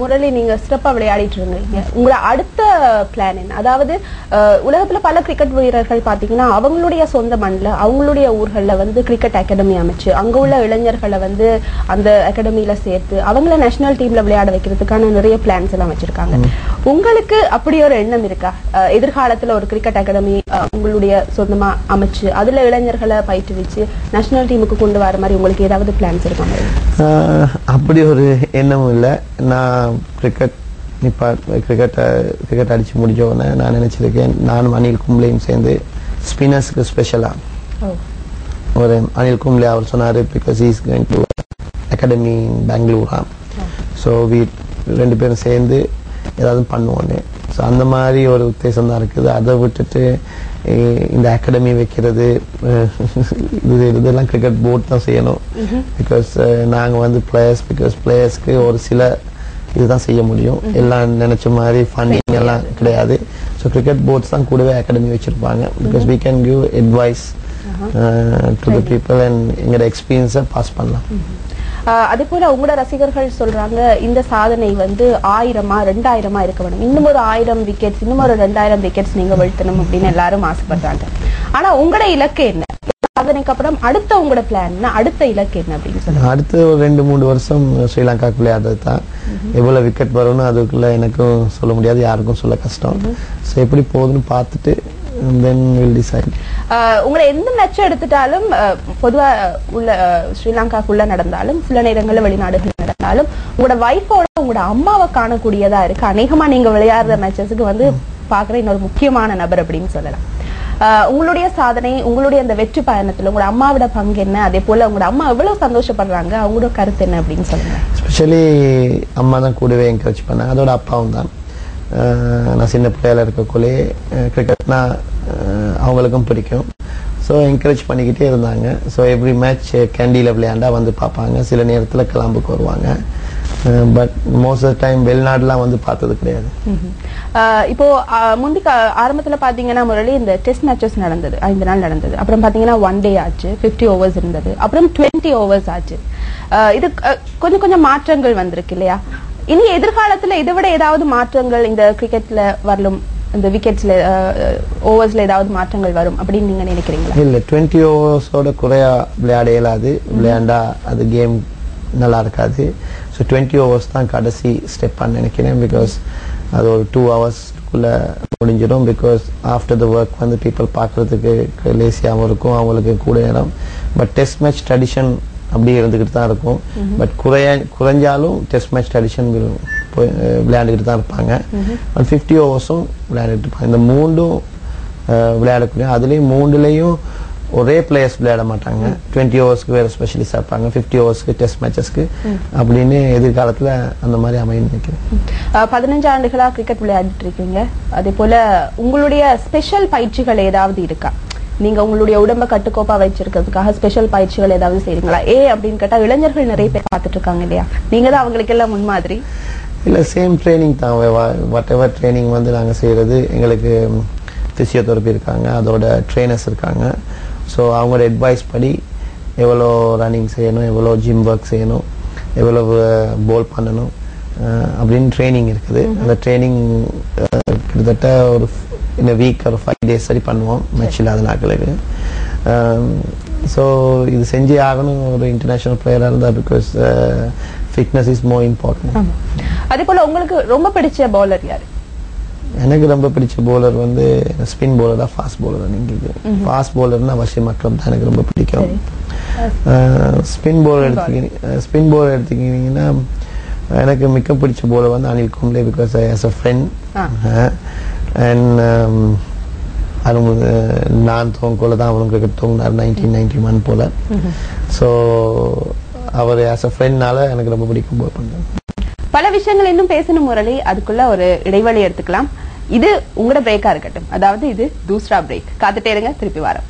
முரளி, நீங்க சிறப்பா விளையாடிட்டு இருக்கீங்க. உங்களோட அடுத்த பிளான் என்ன? அதாவது உலகத்துல பல கிரிக்கெட் வீரர்கள் பாத்தீங்கன்னா அவங்களுடைய சொந்த மண்ணில் அவங்களுடைய ஊர்கள்ல கிரிக்கெட் அகாடமி அமைச்சு அங்க உள்ள இளைஞர்களை அந்த அகாடமியில சேர்த்து அவங்கள நேஷனல் டீம்ல விளையாட வைக்கிறதுக்கான நிறைய பிளான்ஸ் எல்லாம் வச்சிருக்காங்க. உங்களுக்கு அப்படி ஒரு எண்ணம் இருக்கா? எதிர்காலத்துல ஒரு கிரிக்கெட் அகாடமி உங்களுடைய சொந்தமா அமைச்சு அதுல இளைஞர்களை பயிற்றுவிச்சு நேஷனல் டீமுக்கு கொண்டு வர மாதிரி உங்களுக்கு ஏதாவது பிளான்ஸ் இருக்கா? அப்படி ஒரு எண்ணமும் இல்லை. நான் கிரிக்கெட் அடிச்சு முடிஞ்ச உடனே நான் நினைச்சிருக்கேன், நானும் அனில் கும்ப்ளேயும் சேர்ந்து ஸ்பின்னர்ஸ்க்கு ஸ்பெஷலா ஒரு அனில் கும்ப்ளே அவர் சொன்னாரு, because is going to academy பெங்களூரா, ஸோ ரெண்டு பேரும் சேர்ந்து ஏதாவது பண்ணுவோன்னு. ஸோ அந்த மாதிரி ஒரு உத்தேசம் தான் இருக்குது. அதை விட்டுட்டு இந்த அகாடமி வைக்கிறது இதெல்லாம் கிரிக்கெட் போர்ட் தான் செய்யணும். பிகாஸ் நாங்கள் பிளேயர்ஸ்க்கு ஒரு சில இதுதான் செய்ய முடியும். எல்லாம் நினைச்ச மாதிரி ஃபண்டிங் எல்லாம் கிடையாது. ஸோ கிரிக்கெட் போர்ட்ஸ் தான் கூடவே அகாடமி வச்சிருப்பாங்க. Because we can give advice to the people and எங்களோட எக்ஸ்பீரியன்ஸை பாஸ் பண்ணலாம். அதே போல உங்களோட ரசிகர்கள் சொல்றாங்க இந்த சாதனை 1000 2000 இருக்க வேணும், இன்னும் ஒரு 1000 விக்கெட்ஸ், இன்னும் ஒரு 2000 விக்கெட்ஸ் நீங்க வீழ்த்தணும் அப்படின்னு எல்லாரும் ஆசைப்படுறாங்க. ஆனா உங்களோட இலக்கு என்ன? சாதனைக்கு அப்புறம் அடுத்த உங்களோட பிளான், அடுத்த இலக்கு என்ன அப்படின்னு சொல்லுங்க. அடுத்து ஒரு 2-3 வருஷம் ஸ்ரீலங்காக்கு விளையாடுறது தான். எவ்வளவு விக்கெட் வரும்னு அதுக்குள்ள எனக்கும் சொல்ல முடியாது, யாருக்கும் சொல்ல கஷ்டம். ஸோ எப்படி போகுதுன்னு பார்த்துட்டு then we'll decide. உங்களை எந்த மேட்ச் எடுத்துட்டாலும் பொதுவா உள்ள ஸ்ரீலங்காக்குள்ள நடந்தாலும் சில நேரங்களில் வெளிநாடுகள் நடந்தாலும் உங்களோட வைஃபோட உங்களோட அம்மாவை காணக்கூடியதா இருக்கு. அநேகமா நீங்க விளையாடுற மேட்சஸுக்கு பாக்குற இன்னொரு முக்கியமான நபர் அப்படின்னு சொல்லலாம். உங்களுடைய சாதனை, உங்களுடைய அந்த வெற்றி பயணத்துல உங்களோட அம்மாவோட பங்கு என்ன? அதே போல உங்களோட அம்மா எவ்வளவு சந்தோஷப்படுறாங்க, அவங்களோட கருத்து என்ன அப்படின்னு சொல்லுங்க. ஸ்பெஷலி அம்மா தான் கூடவே என்கரேஜ் பண்ணாங்க, அதோட அப்பாவும் தான். நான் சின்ன பிள்ளையில இருக்கக்குள்ளே கிரிக்கெட்னா அவங்களுக்கும் பிடிக்கும். ஸோ என்கரேஜ் பண்ணிக்கிட்டே இருந்தாங்க. ஸோ எவ்ரி மேட்ச் கேண்டியில் விளையாண்டா பார்ப்பாங்க. சில நேரத்தில் கிளம்புக்கு வருவாங்க. பட் மோஸ்ட் ஆஃப் டைம் வெளிநாடுலாம் பார்த்தது கிடையாது. இப்போ முந்தி ஆரம்பத்துல பாத்தீங்கன்னா முரளி இந்த டெஸ்ட் மேட்சஸ் நடந்தது, 5 நாள் நடந்தது. அப்புறம் பாத்தீங்கன்னா 1 டே ஆச்சு, 50 ஓவர்ஸ் இருந்தது, அப்புறம் 20 ஓவர்ஸ் ஆச்சு. இது கொஞ்சம் கொஞ்சம் மாற்றங்கள் வந்திருக்கு இல்லையா? இனி எதிர்காலத்துல இதை விட ஏதாவது மாற்றங்கள் இந்த கிரிக்கெட்ல வரலும், இந்த விக்கெட்ஸ்ல ஓவர்ஸ்ல ஏதாவது மாற்றங்கள் வரும் அப்படின்னு நீங்க நினைக்கிறீங்களா? இல்ல, 20 ஓவர்ஸோட குறையா விளையாட இயலாது. விளையாண்டா அது கேம் நல்லா இருக்காது. ஸோ 20 ஓவர்ஸ் தான் கடைசி ஸ்டெப்பான்னு நினைக்கிறேன். பிகாஸ் அது ஒரு 2 ஹவர்ஸ்க்குள்ள முடிஞ்சிடும். Because after the work people பார்க்கறதுக்கு லேசியாகவும் இருக்கும், அவங்களுக்கு கூட நேரம். பட் டெஸ்ட் மேட்ச் ட்ரெடிஷன் அப்படியே இருந்துகிட்டு தான் இருக்கும். பட் குறைஞ்சாலும் டெஸ்ட் மேட்ச் ட்ரெடிஷன் விளையாண்டுக்கிட்டு தான் இருப்பாங்க. 50 ஓவர்ஸும் விளையாண்டுட்டு இருப்பாங்க. இந்த 3ம் விளையாடக்கூடிய, அதுலேயும் 3லையும் ஒரே பிளேயர்ஸ் விளையாட மாட்டாங்க. 20 ஓவர்ஸ்க்கு வேற ஸ்பெஷலிஸ்ட் இருப்பாங்க, 50 ஓவர்ஸ்க்கு டெஸ்ட் மேட்சஸ்க்கு அப்படின்னு எதிர்காலத்துல அந்த மாதிரி அமையும் நினைக்கிறேன். 15 ஆண்டுகளா கிரிக்கெட் விளையாடிட்டு இருக்கீங்க. அதே போல உங்களுடைய ஸ்பெஷல் பயிற்சிகள் ஏதாவது இருக்கா? நீங்க உங்களுடைய உடம்ப கட்டுக்கோப்பா வச்சிருக்கிறதுக்காக ஸ்பெஷல் பயிற்சிகள் ஏதாவது செய்றீங்களா? அப்படின்னு கேட்டா இளைஞர்கள் நிறைய பேர் பார்த்துட்டு இருக்காங்க இல்லையா? நீங்க தான் அவங்களுக்கு எல்லாம் முன்மாதிரி. இல்ல, சேம் ட்ரைனிங் தான். வாட் எவர் ட்ரைனிங் நாங்க செய்யறது. எங்களுக்கு பிசியோதெரபி இருக்காங்க, அதோட ட்ரெயினர்ஸ் இருக்காங்க. ஸோ அவங்களோட அட்வைஸ் படி எவ்வளோ ரன்னிங் செய்யணும், எவ்வளோ ஜிம் ஒர்க் செய்யணும், எவ்வளவு போல் பண்ணணும் அப்படின்னு ட்ரைனிங் இருக்குது. அந்த ட்ரைனிங் கிட்டத்தட்ட ஒரு இந்த வீக் ஒரு 5 days சரி பண்ணுவோம் மேட்ச் இல்லாத நாட்களுக்கு. ஸோ இது செஞ்சே ஆகணும் ஒரு இன்டர்நேஷனல் பிளேயராக இருந்தால். Because fitness is more important. அதே போல உங்களுக்கு ரொம்ப பிடிச்ச பவுலர் யாரு? எனக்கு ரொம்ப பிடிச்ச பவுலர் ஸ்பின் பவுலரா ஃபாஸ்ட் பவுலர். நீங்க ஃபாஸ்ட் பவுலர்னா வஷீம் அக்ரம் தான் எனக்கு ரொம்ப பிடிக்கும். ஸ்பின் பவுலர் எடுத்துக்கிட்டீங்கன்னா எனக்கு மிக பிடிச்ச bowler Anil Kumble. Because as a friend and நான் தோங்கோல தான் அவரும் கிரிக்கெட் தோங்கினார் 1991 போல. ஸோ அவர் ஆஸ் அ ஃப்ரெண்ட்னால எனக்கு ரொம்ப பிடிக்கும் பவுல் பண்றேன். பல விஷயங்கள் இன்னும் பேசணும் முரளி, அதுக்குள்ள ஒரு இடைவெளி எடுத்துக்கலாம். இது உங்களோட பிரேக்கா இருக்கட்டும், அதாவது இது தூஸ்ரா பிரேக். காத்துட்டே இருங்க, திருப்பி வரோம்.